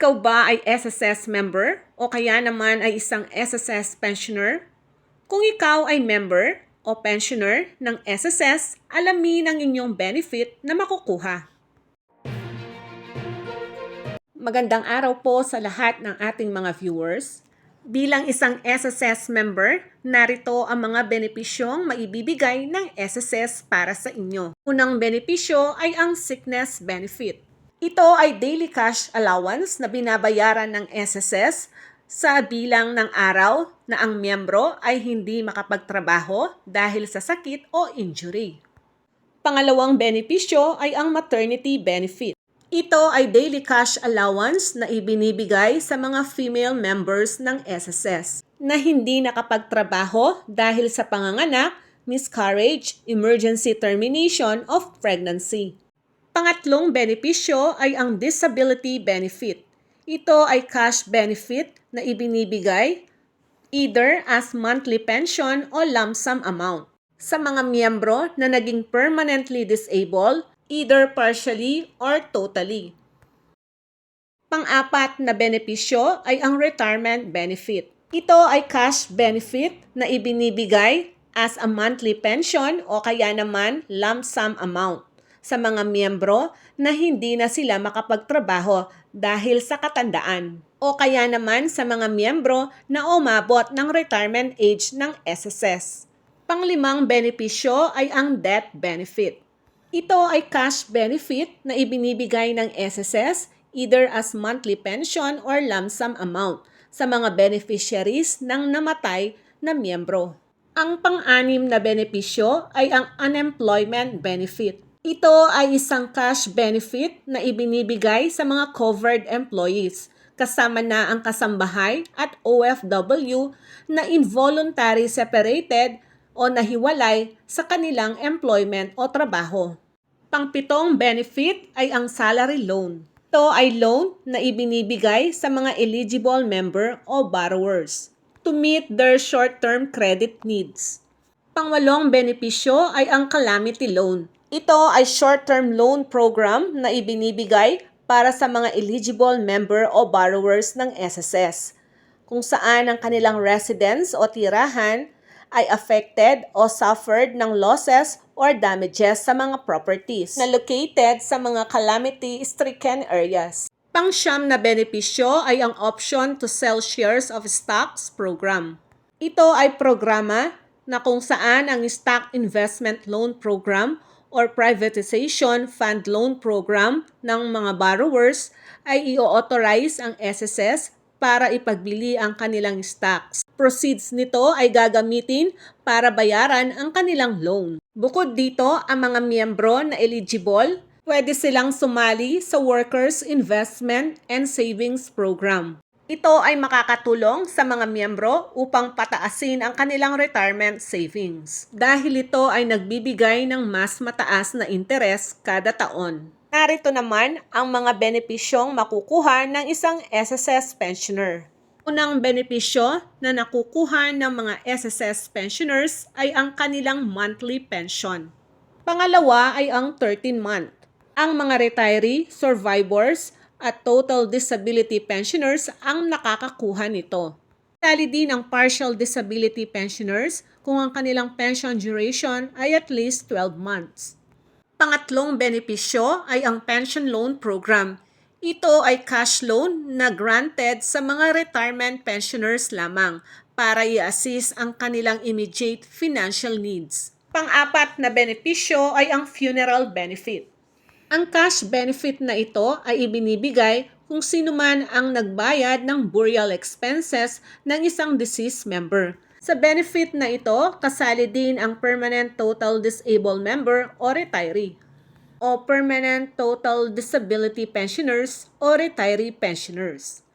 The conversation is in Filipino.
Ikaw ba ay SSS member o kaya naman ay isang SSS pensioner? Kung ikaw ay member o pensioner ng SSS, alamin ang inyong benefit na makukuha. Magandang araw po sa lahat ng ating mga viewers. Bilang isang SSS member, narito ang mga benepisyong maibibigay ng SSS para sa inyo. Unang benepisyo ay ang sickness benefit. Ito ay daily cash allowance na binabayaran ng SSS sa bilang ng araw na ang miyembro ay hindi makapagtrabaho dahil sa sakit o injury. Pangalawang benepisyo ay ang maternity benefit. Ito ay daily cash allowance na ibinibigay sa mga female members ng SSS na hindi nakapagtrabaho dahil sa panganganak, miscarriage, emergency termination of pregnancy. Pangatlong benepisyo ay ang disability benefit. Ito ay cash benefit na ibinibigay either as monthly pension o lump sum amount sa mga miyembro na naging permanently disabled, either partially or totally. Pang-apat na benepisyo ay ang retirement benefit. Ito ay cash benefit na ibinibigay as a monthly pension o kaya naman lump sum amount sa mga miyembro na hindi na sila makapagtrabaho dahil sa katandaan o kaya naman sa mga miyembro na umabot ng retirement age ng SSS. Panglimang benepisyo ay ang death benefit. Ito ay cash benefit na ibinibigay ng SSS either as monthly pension or lump sum amount sa mga beneficiaries ng namatay na miyembro. Ang pang-anim na benepisyo ay ang unemployment benefit. Ito ay isang cash benefit na ibinibigay sa mga covered employees, kasama na ang kasambahay at OFW na involuntary separated o nahiwalay sa kanilang employment o trabaho. Pangpitong benefit ay ang salary loan. Ito ay loan na ibinibigay sa mga eligible member o borrowers to meet their short-term credit needs. Pangwalong benepisyo ay ang calamity loan. Ito ay short-term loan program na ibinibigay para sa mga eligible member o borrowers ng SSS, kung saan ang kanilang residence o tirahan ay affected o suffered ng losses or damages sa mga properties na located sa mga calamity-stricken areas. Pang-siyam na benepisyo ay ang option to sell shares of stocks program. Ito ay programa na kung saan ang stock investment loan program or privatization fund loan program ng mga borrowers ay i-authorize ang SSS para ipagbili ang kanilang stocks. Proceeds nito ay gagamitin para bayaran ang kanilang loan. Bukod dito, ang mga miyembro na eligible, pwede silang sumali sa Workers' Investment and Savings Program. Ito ay makakatulong sa mga miyembro upang pataasin ang kanilang retirement savings dahil ito ay nagbibigay ng mas mataas na interes kada taon. Narito naman ang mga benepisyong makukuha ng isang SSS pensioner. Unang benepisyo na nakukuha ng mga SSS pensioners ay ang kanilang monthly pension. Pangalawa ay ang 13-month. Ang mga retiree, survivors, at total disability pensioners ang nakakakuha nito. Tali din ang partial disability pensioners kung ang kanilang pension duration ay at least 12 months. Pangatlong benepisyo ay ang pension loan program. Ito ay cash loan na granted sa mga retirement pensioners lamang para i-assist ang kanilang immediate financial needs. Pang-apat na benepisyo ay ang funeral benefit. Ang cash benefit na ito ay ibinibigay kung sino man ang nagbayad ng burial expenses ng isang deceased member. Sa benefit na ito, kasali din ang permanent total disabled member o retiree, o permanent total disability pensioners o retiree pensioners.